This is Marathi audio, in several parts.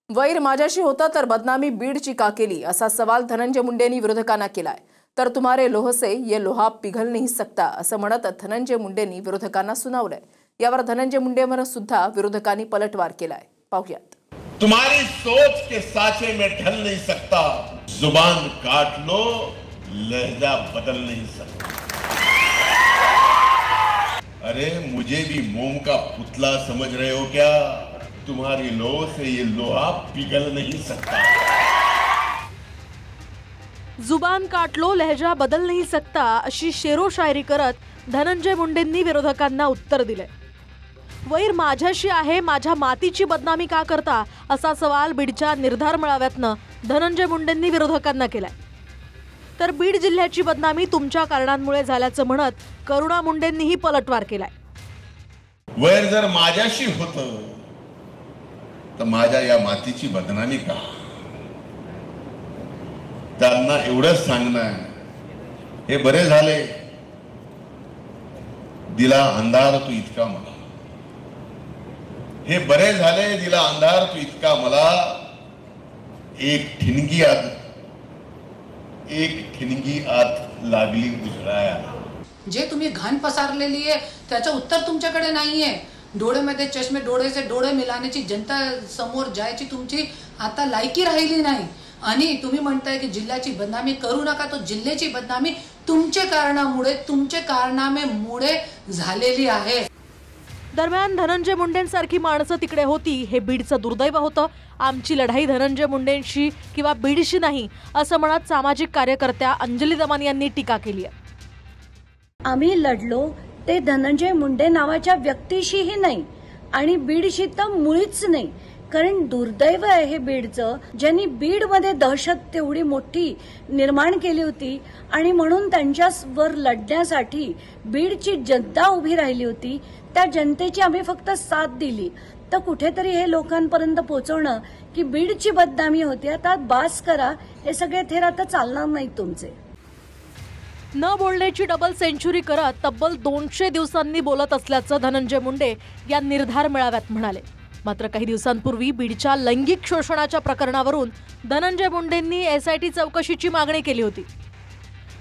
वैर माझ्याशी होता तर बदनामी बीडची का केली असा सवाल धनंजय मुंडेंनी विरोधकांना केलाय। तर तुम्हारे लोह से ये लोहा पिघल नहीं सकता असं म्हणत धनंजय मुंडेंनी विरोधकांना सुनावलंय। यावर धनंजय मुंडेंवर सुद्धा विरोधकांनी पलटवार केलाय। पाहूयात। तुम्हारी सोच के साचे में ढल नहीं सकता, जुबान काट लो लहजा बदल नहीं सकता। अरे मुझे भी मोम का पुतला समझ रहे हो क्या? तुम्हारी लोह से ये लोहा पिघल नहीं सकता। जुबान काट लो लहजा बदल नहीं सकता अशी शेरो शायरी करत धनंजय मुंडेंनी विरोधकांना उत्तर दिले। वैर माझ्याशी आहे, माझ्या मातीची बदनामी का करता असा सवाल बीडच्या निर्धार मेळाव्यातनं धनंजय मुंडेंनी विरोधकांना केलाय। तर बीड जिल्ह्याची बदनामी तुमच्या कारणांमुळे झाल्याचं म्हणत करुणा मुंडेंनीही पलटवार केलाय। वैर जर माझ्याशी होतं तर माझ्या या मातीची बदनामी का? त्यांना एवढंच सांगणं, हे बरे झाले दिला अंधार तू इतका मला, हे बरे झाले दिला अंधार तू इतका मला, एक ठिणगी आत लागली उजळाया। जे तुम्ही घाण पसारलेली आहे त्याचं उत्तर तुमच्याकडे नाहीये। डोळ्यामध्ये चष्मे, डोळ्याचे डोळे मिळाण्याची जनता समोर जायची तुमची आता लायकी राहिली नाही। आणि तुम्ही म्हणताय की जिल्ह्याची बदनामी करू नका, तो जिल्ह्याची बदनामी तुमच्या कारणामुळे, तुमचे कारनामेमुळे झालेली आहे। दरम्यान धनंजय मुंडेंसारखी माणसं तिकडे होती हे बीडचं दुर्दैव होतं। आमची लढाई धनंजय मुंडेंशी किंवा बीडशी नाही असं म्हणत सामाजिक कार्यकर्त्या अंजली दमान यांनी टीका केली आहे। आम्ही लढलो ते धनंजय मुंडे नावाच्या व्यक्तीशीही नाही आणि बीडशी तर मुळीच नाही। कारण दुर्दैव आहे हे बीडचं, ज्यांनी बीडमध्ये दहशत तेवढी मोठी निर्माण केली होती आणि म्हणून त्यांच्यावर लढण्यासाठी बीडची जनता उभी राहिली होती। त्या जनतेची आम्ही फक्त साथ दिली। तर कुठेतरी हे लोकांपर्यंत पोहोचवणं की बीडची बदनामी होती, आता बास करा, हे सगळे थेर आता चालणार नाहीत तुमचे। न बोलण्याची डबल सेंचुरी करत तब्बल 200 दिवसांनी बोलत असल्याचं धनंजय मुंडे या निर्धार मेळाव्यात म्हणाले। मात्र काही दिवसांपूर्वी बीडच्या लैंगिक शोषणाच्या प्रकरणावरून धनंजय मुंडेंनी एसआयटी चौकशीची मागणी केली होती।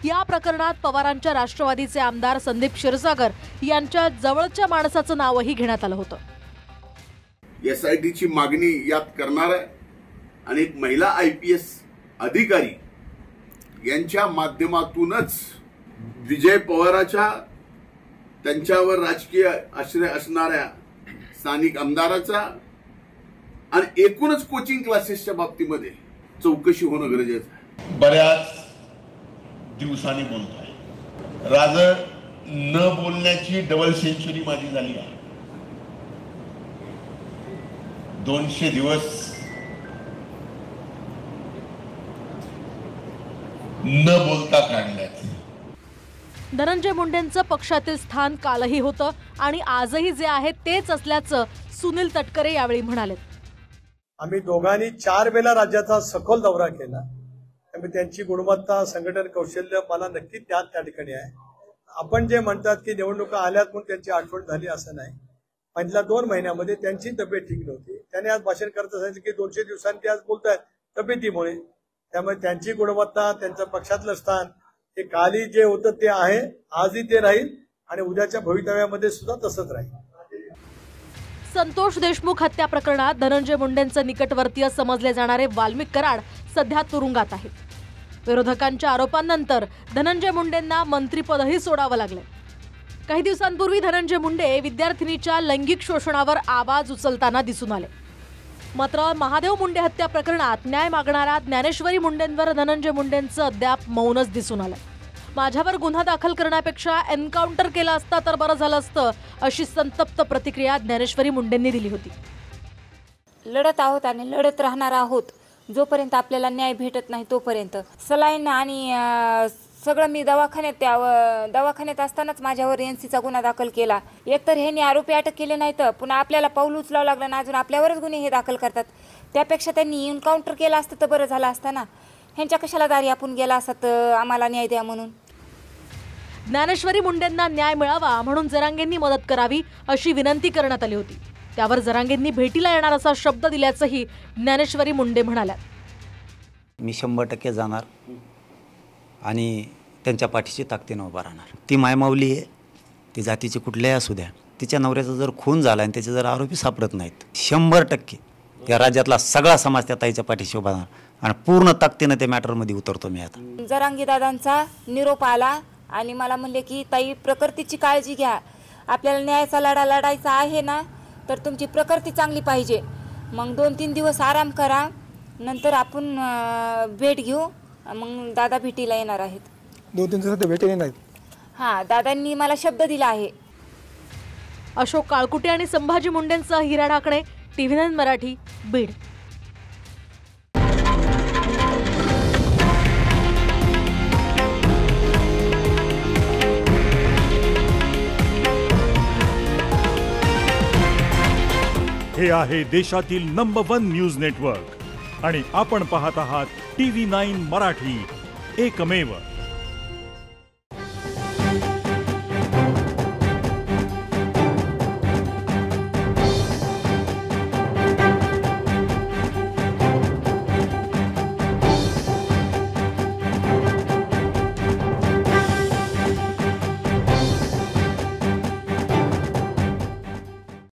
या प्रकरणात पवारांच्या राष्ट्रवादीचे आमदार संदीप क्षीरसागर यांच्या जवळच्या माणसाचं नावही घेण्यात आलं होतं। एसआयटीची मागणी यात करणार आहे आणि एक महिला आयपीएस अधिकारी यांच्या माध्यमातूनच विजय पवाराच्या त्यांच्यावर राजकीय आश्रय असणाऱ्या स्थानिक आमदाराचा आणि एकूणच कोचिंग क्लासेसच्या बाबतीमध्ये चौकशी होणं गरजेचं आहे। बऱ्याच दिवसांनी बोलतोय, राज न बोलण्याची डबल सेंचुरी माझी झाली आहे। 200 दिवस न बोलता काढल्यात। धनंजय मुंडेंचं पक्षातील स्थान कालही होतं आणि आजही जे आहे तेच असल्याचं सुनील तटकरे यावेळी म्हणाले। आम्ही दोघांनी 4 वेळा राज्याचा सखोल दौरा केला, त्यामुळे त्यांची गुणवत्ता, संघटन कौशल्य मला नक्की त्या ठिकाणी आहे। आपण जे म्हणतात की निवडणुका आल्यात म्हणून त्यांची आठवण झाली असं नाही। पहिल्या 2 महिन्यामध्ये त्यांची तब्येत ठीक नव्हती। त्याने आज भाषण करत सांगितलं की 200 दिवसांनी ते आज बोलतायत तब्येतीमुळे। त्यामुळे त्यांची गुणवत्ता, त्यांचं पक्षातलं स्थान हे काली जे होतं ते आहे, आजही ते राहील आणि उद्याच्या भवितव्यामध्ये सुद्धा तसंच राहील। संतोष देशमुख हत्या प्रकरणात धनंजय मुंडेंचे निकटवर्तीय समजले जाणारे वाल्मिक कराड सध्या तुरुंगात आहेत। विरोधकांच्या आरोपांनंतर धनंजय मुंडेंना मंत्रिपदही सोडावं लागले। काही दिवसांपूर्वी धनंजय मुंडे विद्यार्थिनीच्या लैंगिक शोषणावर आवाज उचलताना दिसून आले। मात्र महादेव मुंडे हत्या प्रकरणात न्याय मागणाऱ्या ज्ञानेश्वरी मुंडेंवर धनंजय मुंडेंचं अद्याप मौनच दिसून आलं। माझ्यावर गुन्हा दाखल करण्यापेक्षा एन्काउंटर केला असता तर बरं झालं असतं अशी संतप्त प्रतिक्रिया ज्ञानेश्वरी मुंडेंनी दिली होती। लढत आहोत आणि लढत राहणार आहोत जोपर्यंत आपल्याला न्याय भेटत नाही तोपर्यंत। सलाईन आणि सगळं मी दवाखान्यात असतानाच माझ्यावर एनसीचा गुन्हा दाखल केला। एकतर ह्यांनी आरोपी अटक केले नाहीत, पुन्हा आपल्याला पाऊल उचलावं लागलं ना, अजून आपल्यावरच गुन्हे हे दाखल करतात। त्यापेक्षा त्यांनी एन्काउंटर केलं असतं तर बरं झालं असतं ना। ह्यांच्या कशाला दारी आपण गेला असत आम्हाला न्याय द्या म्हणून। ज्ञानेश्वरी मुंडेंना न्याय मिळावा म्हणून जरांगेंनी मदत करावी अशी विनंती करण्यात आली होती। त्यावर जरांगेंनी भेटीला येणार असा शब्द दिल्याचंही ज्ञानेश्वरी मुंडे म्हणाल्या. मी 100% जाणार आणि त्यांच्या पाठीशी ताकदीनं उभा राहणार. ती मायमाऊली आहे, ती जातीची कुठल्याही असू द्या, तिच्या नवऱ्याचा जर खून झाला आणि त्याचे जर आरोपी सापडत नाहीत, 100% या राज्यातला सगळा समाज त्या ताईच्या पाठीशी उभा राहणार आणि पूर्ण ताकदीनं त्या मॅटरमध्ये उतरतो मी आता. जरांगे दादांचा निरोप आला आणि मला म्हणले की ताई प्रकृतीची काळजी घ्या, आपल्याला न्यायाचा लढा लढायचा आहे ना, तर तुमची प्रकृती चांगली पाहिजे. मग 2-3 दिवस आराम करा, नंतर आपण भेट घेऊ. मग दादा भेटीला येणार आहेत. 2-3 दिवसात भेटीला येणार आहेत. हां, दादांनी मला शब्द दिला आहे. अशोक काळकुटे आणि संभाजी मुंडेंसह हिरा ढाकणे, TV9 मराठी, बीड. हे आहे देशातील नंबर 1 न्यूज नेटवर्क आणि आपण पाहत आहात TV9 मराठी, एकमेव.